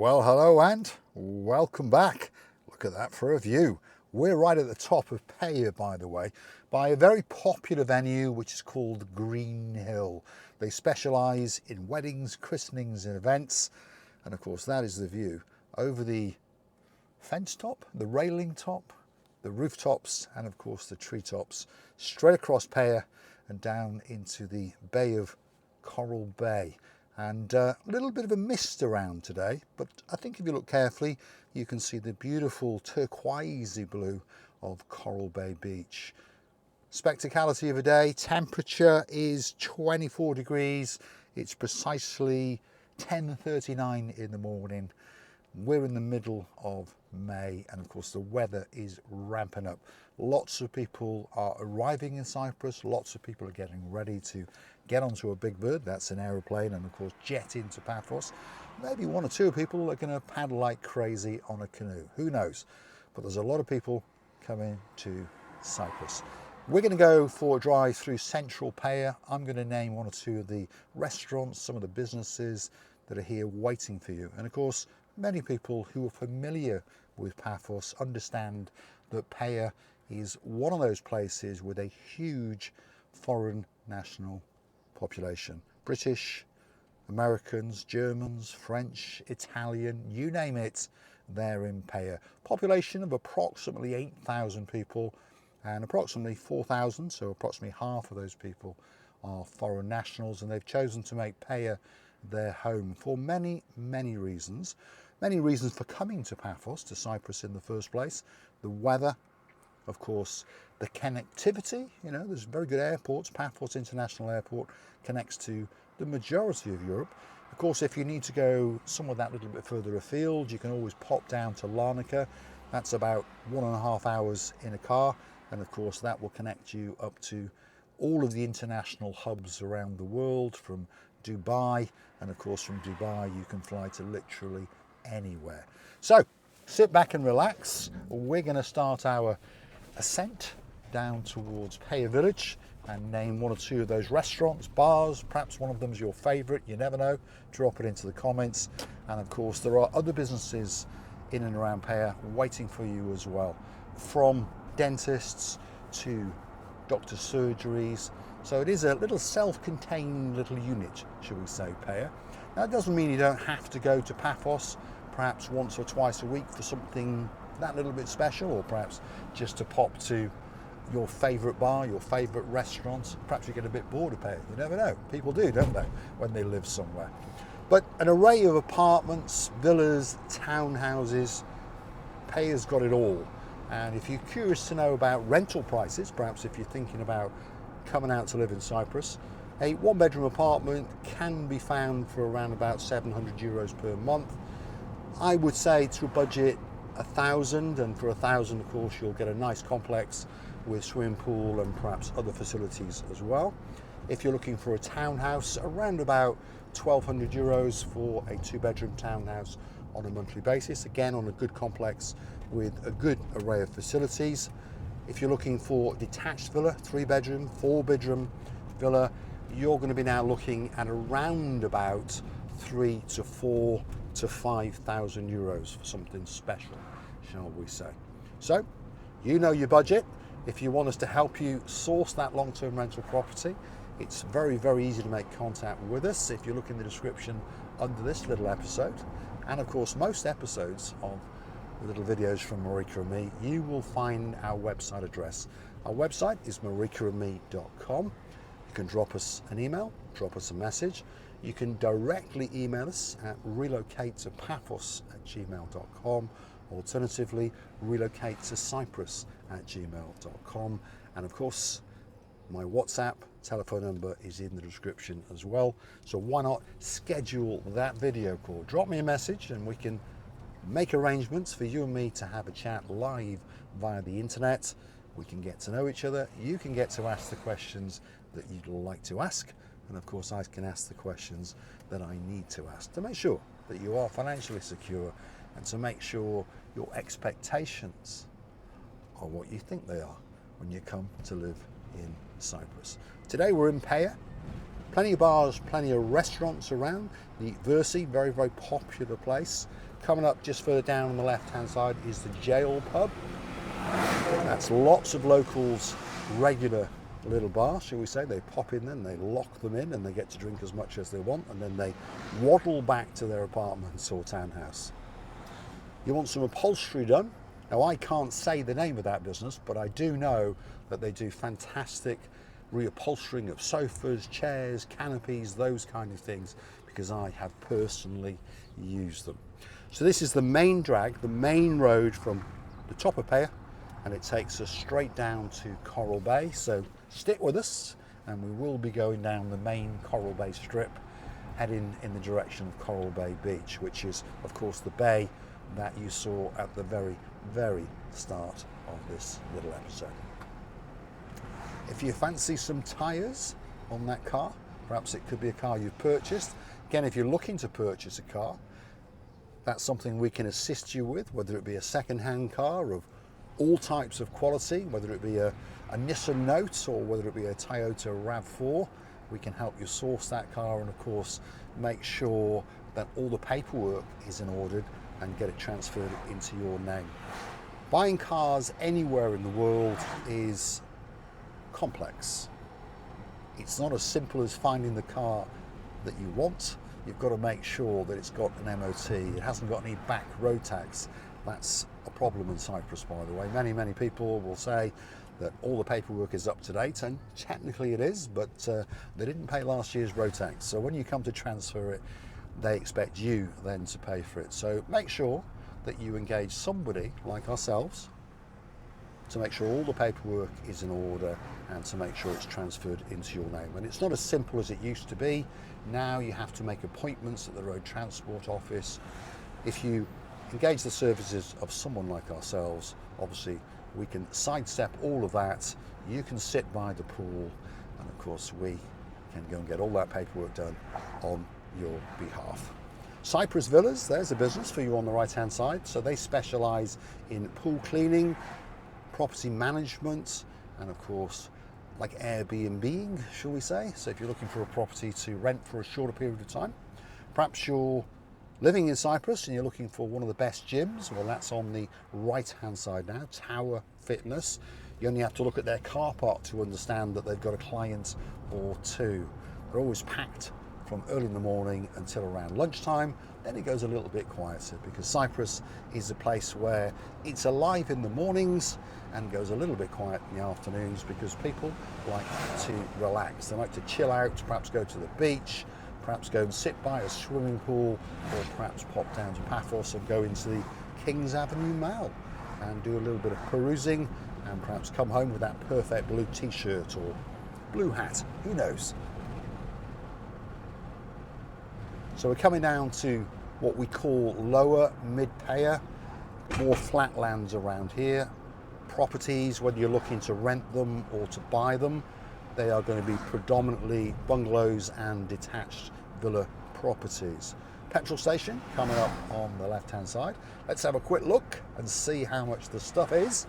Well, hello and welcome back. Look at that for a view. We're right at the top of Peyia, by the way, by a very popular venue which is called Green Hill. They specialise in weddings, christenings and events, and of course that is the view over the fence top, the railing top, the rooftops and of course the treetops, straight across Peyia and down into the Bay of Coral Bay. And a little bit of a mist around today, but I think if you look carefully you can see the beautiful turquoisey blue of Coral Bay Beach. Spectacality of a day, temperature is 24 degrees, it's precisely 10:39 in the morning. We're in the middle of May and of course the weather is ramping up. Lots of people are arriving in Cyprus, lots of people are getting ready to get onto a big bird, that's an aeroplane, and of course jet into Paphos. Maybe one or two people are going to paddle like crazy on a canoe, who knows, but there's a lot of people coming to Cyprus. We're going to go for a drive through central Peyia. I'm going to name one or two of the restaurants, some of the businesses that are here waiting for you, and of course many people who are familiar with Paphos understand that Peyia is one of those places with a huge foreign national population. British, Americans, Germans, French, Italian, you name it, they're in Peyia. Population of approximately 8,000 people and approximately 4,000, so approximately half of those people are foreign nationals, and they've chosen to make Peyia their home for many, many reasons. Many reasons for coming to Paphos, to Cyprus in the first place. The weather, of course, the connectivity, you know, there's very good airports. Paphos International Airport connects to the majority of Europe. Of course, if you need to go somewhere that little bit further afield, you can always pop down to Larnaca. That's about 1.5 hours in a car. And of course, that will connect you up to all of the international hubs around the world, from Dubai. And of course, from Dubai, you can fly to literally anywhere. So sit back and relax. We're going to start our ascent down towards Peyia village and name one or two of those restaurants, bars. Perhaps one of them is your favorite, you never know. Drop it into the comments. And of course there are other businesses in and around Peyia waiting for you as well, from dentists to doctor surgeries. So it is a little self-contained little unit, shall we say, Peyia. Now, it doesn't mean you don't have to go to Paphos perhaps once or twice a week for something that little bit special, or perhaps just to pop to your favourite bar, your favourite restaurant. Perhaps you get a bit bored of Peyia, you never know. People do, don't they, when they live somewhere. But an array of apartments, villas, townhouses, Peyya's got it all. And if you're curious to know about rental prices, perhaps if you're thinking about coming out to live in Cyprus, a one-bedroom apartment can be found for around about 700 euros per month. I would say to budget 1,000, and for 1,000 of course you'll get a nice complex with swimming pool and perhaps other facilities as well. If you're looking for a townhouse, around about 1,200 euros for a 2-bedroom townhouse on a monthly basis, again on a good complex with a good array of facilities. If you're looking for detached villa, 3-bedroom, 4-bedroom villa, you're going to be now looking at around about 3 to 4 to 5,000 euros for something special, shall we say. So, you know your budget. If you want us to help you source that long-term rental property, it's very, very easy to make contact with us. If you look in the description under this little episode, and of course most episodes of the little videos from Marika and me, you will find our website address. Our website is marikaandme.com. You can drop us an email, drop us a message. You can directly email us at relocatetopaphos@gmail.com. Alternatively, relocatetocyprus@gmail.com. And of course, my WhatsApp telephone number is in the description as well. So why not schedule that video call? Drop me a message and we can make arrangements for you and me to have a chat live via the internet. We can get to know each other. You can get to ask the questions that you'd like to ask. And of course, I can ask the questions that I need to ask to make sure that you are financially secure and to make sure your expectations are what you think they are when you come to live in Cyprus. Today we're in Peyia. Plenty of bars, plenty of restaurants around. The Versi, very, very popular place. Coming up just further down on the left-hand side is the Jail Pub. That's lots of locals' regular little bar, shall we say. They pop in, then they lock them in, and they get to drink as much as they want, and then they waddle back to their apartments or townhouse. You want some upholstery done? Now, I can't say the name of that business, but I do know that they do fantastic reupholstering of sofas, chairs, canopies, those kind of things, because I have personally used them. So this is the main drag, the main road from the top of Peyia, and it takes us straight down to Coral Bay. So stick with us, and we will be going down the main Coral Bay strip, heading in the direction of Coral Bay Beach, which is, of course, the bay that you saw at the very, very start of this little episode. If you fancy some tyres on that car, perhaps it could be a car you've purchased. Again, if you're looking to purchase a car, that's something we can assist you with, whether it be a second-hand car of all types of quality, whether it be a Nissan Note or whether it be a Toyota RAV4. We can help you source that car and, of course, make sure that all the paperwork is in order and get it transferred into your name. Buying cars anywhere in the world is complex. It's not as simple as finding the car that you want. You've got to make sure that it's got an MOT, it hasn't got any back road tax. That's a problem in Cyprus, by the way. Many people will say that all the paperwork is up to date, and technically it is, but they didn't pay last year's road tax. So when you come to transfer it, they expect you then to pay for it. So make sure that you engage somebody like ourselves to make sure all the paperwork is in order and to make sure it's transferred into your name. And it's not as simple as it used to be. Now you have to make appointments at the road transport office. If you engage the services of someone like ourselves, obviously we can sidestep all of that. You can sit by the pool, and of course we can go and get all that paperwork done on your behalf. Cyprus Villas, there's a business for you on the right hand side. So they specialize in pool cleaning, property management, and of course like Airbnb, shall we say. So if you're looking for a property to rent for a shorter period of time, perhaps you're living in Cyprus and you're looking for one of the best gyms, well, that's on the right hand side now, Tower Fitness. You only have to look at their car park to understand that they've got a client or two. They're always packed from early in the morning until around lunchtime. Then it goes a little bit quieter, because Cyprus is a place where it's alive in the mornings and goes a little bit quiet in the afternoons, because people like to relax. They like to chill out, perhaps go to the beach, perhaps go and sit by a swimming pool, or perhaps pop down to Paphos and go into the King's Avenue Mall and do a little bit of perusing, and perhaps come home with that perfect blue t-shirt or blue hat, who knows. So we're coming down to what we call lower mid-Peyia, more flat lands around here. Properties, whether you're looking to rent them or to buy them, they are going to be predominantly bungalows and detached villa properties. Petrol station coming up on the left-hand side. Let's have a quick look and see how much the stuff is.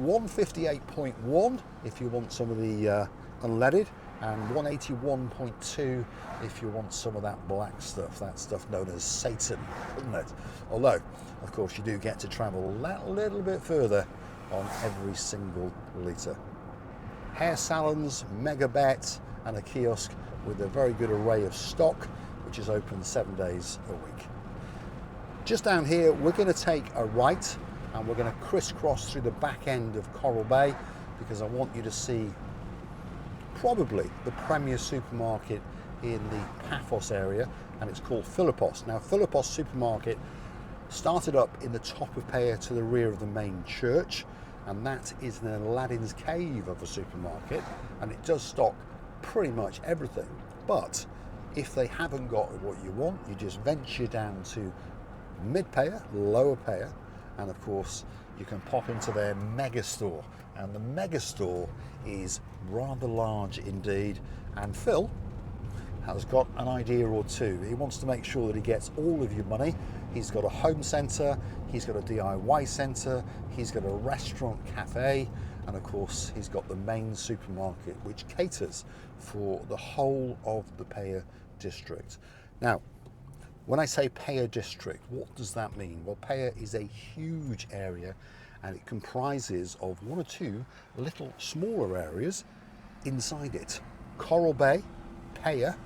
158.1 if you want some of the unleaded, and 181.2 if you want some of that black stuff, that stuff known as Satan, isn't it? Although, of course, you do get to travel that little bit further on every single litre. Hair salons, mega bet, and a kiosk with a very good array of stock, which is open 7 days a week. Just down here, we're going to take a right, and we're going to crisscross through the back end of Coral Bay, because I want you to see probably the premier supermarket in the Paphos area, and it's called Philippos. Now, Philippos supermarket started up in the top of Peyia to the rear of the main church, and that is an Aladdin's cave of a supermarket, and it does stock pretty much everything. But if they haven't got what you want, you just venture down to mid-Peyia, lower Peyia, and of course you can pop into their mega store, and the mega store is rather large indeed, and Phil has got an idea or two. He wants to make sure that he gets all of your money. He's got a home centre, he's got a DIY centre, he's got a restaurant cafe, and of course he's got the main supermarket which caters for the whole of the Peyia district. Now, When I say Peyia district, what does that mean? Well, Peyia is a huge area and it comprises of one or two little smaller areas inside it. Coral Bay, Peyia,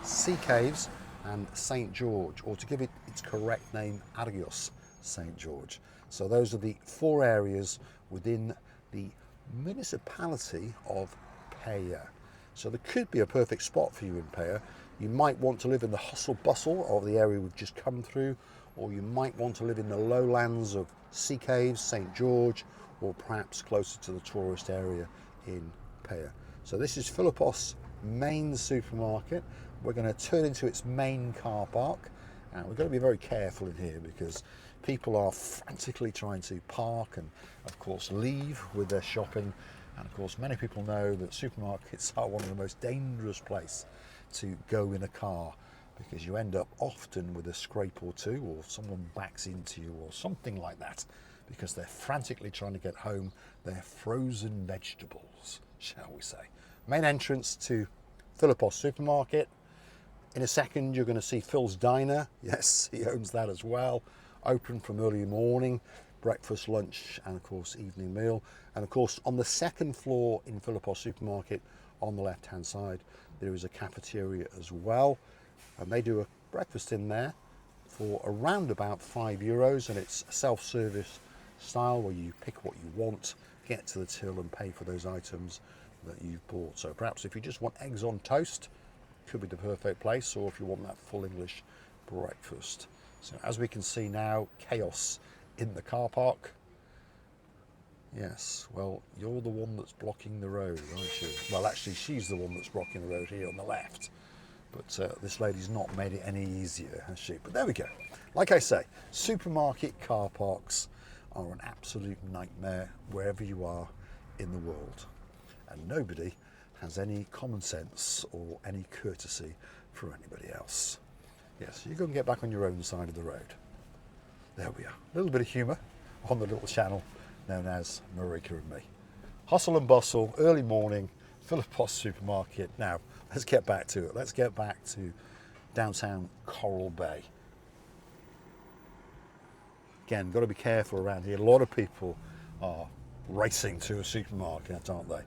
Sea Caves and St. George, or to give it its correct name, Argos St. George. So those are the 4 areas within the municipality of Peyia. So there could be a perfect spot for you in Peyia. You might want to live in the hustle bustle of the area we've just come through, or you might want to live in the lowlands of Sea Caves, St. George, or perhaps closer to the tourist area in Peyia. So this is Philippos main supermarket. We're going to turn into its main car park, and we've got to be very careful in here because people are frantically trying to park and of course leave with their shopping. And of course many people know that supermarkets are one of the most dangerous places to go in a car, because you end up often with a scrape or two, or someone backs into you or something like that, because they're frantically trying to get home their frozen vegetables, shall we say. Main entrance to Philippos supermarket. In a second you're going to see Phil's Diner. Yes, he owns that as well. Open from early morning, breakfast, lunch and of course evening meal. And of course on the second floor in Philippos supermarket on the left hand side there is a cafeteria as well, and they do a breakfast in there for around about €5, and it's self-service style where you pick what you want, get to the till and pay for those items that you've bought. So perhaps if you just want eggs on toast, could be the perfect place, or if you want that full English breakfast. So as we can see now, chaos in the car park. Yes, well, you're the one that's blocking the road, aren't you? Well, actually, she's the one that's blocking the road here on the left. But this lady's not made it any easier, has she? But there we go. Like I say, supermarket car parks are an absolute nightmare wherever you are in the world. And nobody has any common sense or any courtesy for anybody else. Yes, you go and get back on your own side of the road. There we are. A little bit of humour on the little channel known as Marika and Me. Hustle and bustle, early morning, Philippos supermarket. Now, let's get back to it. Let's get back to downtown Coral Bay. Again, got to be careful around here. A lot of people are racing to a supermarket, aren't they?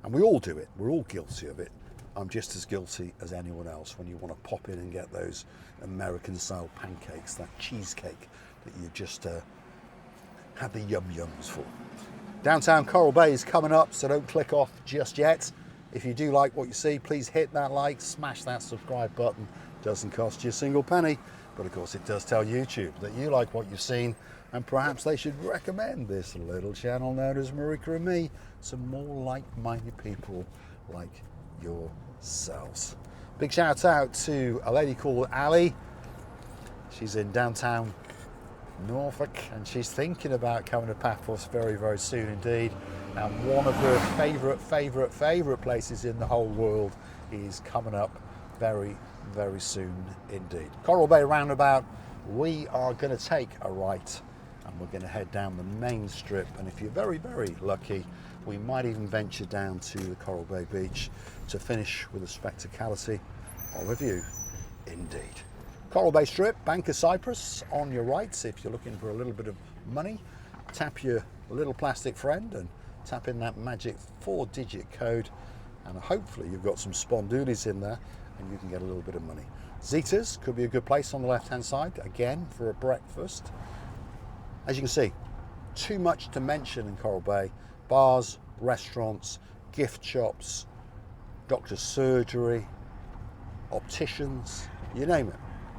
And we all do it. We're all guilty of it. I'm just as guilty as anyone else when you want to pop in and get those American-style pancakes, that cheesecake that you just had the yum-yums for. Downtown Coral Bay is coming up, so don't click off just yet. If you do like what you see, please hit that like, smash that subscribe button. Doesn't cost you a single penny, but of course it does tell YouTube that you like what you've seen, and perhaps they should recommend this little channel known as Marika and Me to more like-minded people like yourselves. Big shout out to a lady called Ali. She's in downtown Norfolk and she's thinking about coming to Paphos very, very soon indeed. And one of her favourite places in the whole world is coming up very, very soon indeed. Coral Bay roundabout, we are going to take a right and we're going to head down the main strip, and if you're very, very lucky, we might even venture down to the Coral Bay beach to finish with the spectacality of a view indeed. Coral Bay Strip, Paphos Cyprus on your right. If you're looking for a little bit of money, tap your little plastic friend and tap in that magic 4-digit code, and hopefully you've got some spondoolies in there and you can get a little bit of money. Zita's could be a good place on the left hand side, again for a breakfast. As you can see, too much to mention in Coral Bay. Bars, restaurants, gift shops, doctor's surgery, opticians, you name it.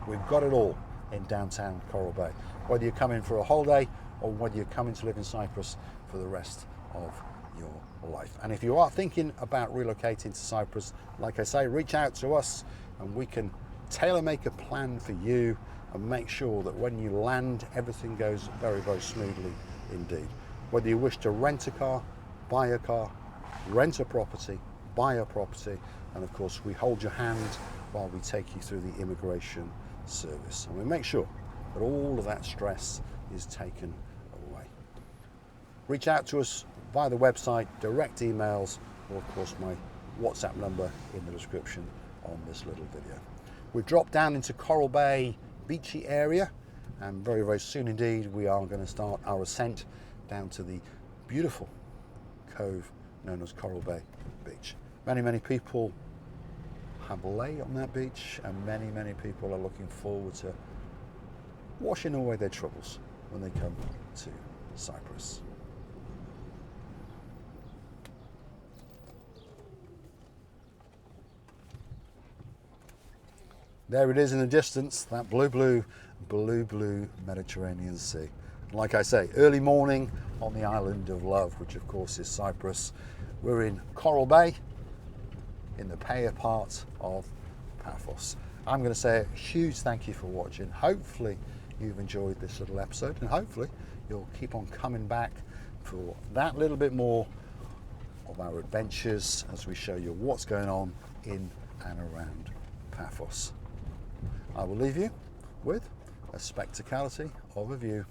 We've got it all in downtown Coral Bay. Whether you're coming for a holiday or whether you're coming to live in Cyprus for the rest of your life. And if you are thinking about relocating to Cyprus, like I say, reach out to us and we can tailor-make a plan for you and make sure that when you land, everything goes very, very smoothly indeed. Whether you wish to rent a car, buy a car, rent a property, buy a property, and of course we hold your hand while we take you through the immigration service. And we make sure that all of that stress is taken away. Reach out to us via the website, direct emails, or of course my WhatsApp number in the description on this little video. We've dropped down into Coral Bay beachy area, and very, very soon indeed we are going to start our ascent down to the beautiful cove known as Coral Bay Beach. Many, many people have lay on that beach, and many, many people are looking forward to washing away their troubles when they come to Cyprus. There it is in the distance, that blue Mediterranean Sea. Like I say, early morning on the island of love, which of course is Cyprus. We're in Coral Bay, in the Peyia part of Paphos. I'm going to say a huge thank you for watching. Hopefully you've enjoyed this little episode, and hopefully you'll keep on coming back for that little bit more of our adventures as we show you what's going on in and around Paphos. I will leave you with a spectacality of a view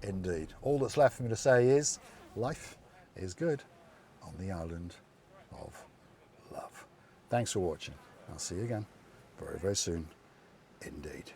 indeed. All that's left for me to say is life is good on the island of love. Thanks for watching. I'll see you again very, very soon indeed.